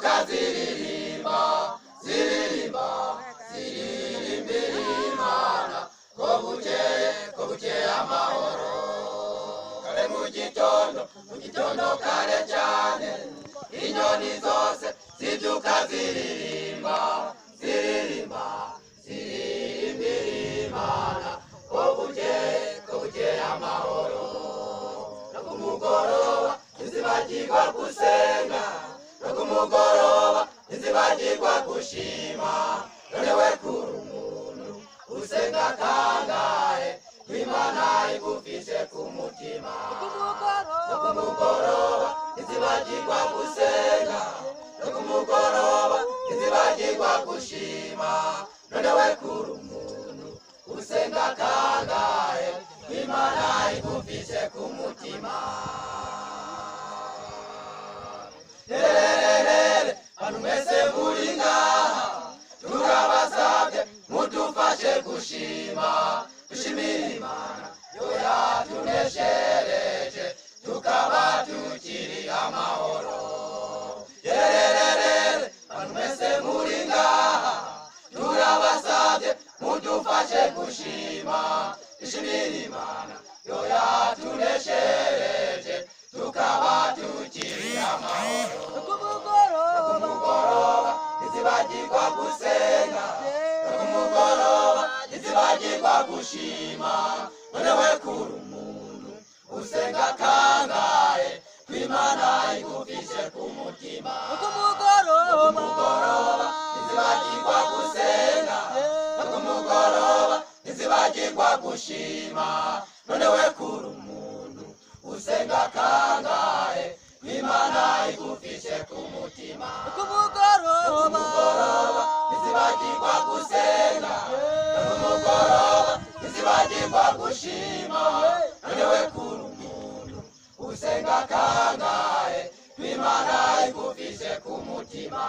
tukaziririmba ziririmba ziririmbira Imana ko bukeye amahoro. Kare mu gitondo kare cyane inyoni zose zibyuka ziririmba ziririmba ziririmbira Imana ko bukeye amahoro. No ku mugoroba ntizibagirwa gusenga, no ku mugoroba ntizibagirwa gushima. None we kuri umuntu usenga kangahe Imana igufise ku mutima. No ku mugoroba ntizibagirwa gusenga, no ku mugoroba ntizibagirwa gushima. None we kuri umuntu usenga kangahe Imana igufise ku mutima. Bantu mwese muri ngaha turabasabye mudufashe gushima, dushimire Imana yo yatuneshereje tukaba tukiri amahoro. Bantu mwese muri ngaha turabasabye mudufashe gushima, dushimire Imana yo yatuneshereje tukaba tukiri amahoro. Ntizibagirwa gusenga, no ku mugoroba ntizibagirwa gushima. None we kuri umuntu usenga kangahe Imana igufise ku mutima. No ku mugoroba ntizibagirwa gusenga, no ku mugoroba ntizibagirwa gushima. None we kuri umuntu usenga kangahe Imana igufise ku mutima. No ku mugoroba ntizibagirwa gusenga, no ku mugoroba ntizibagirwa gushima. None we kuri umuntu usenga kangahe Imana igufise ku mutima.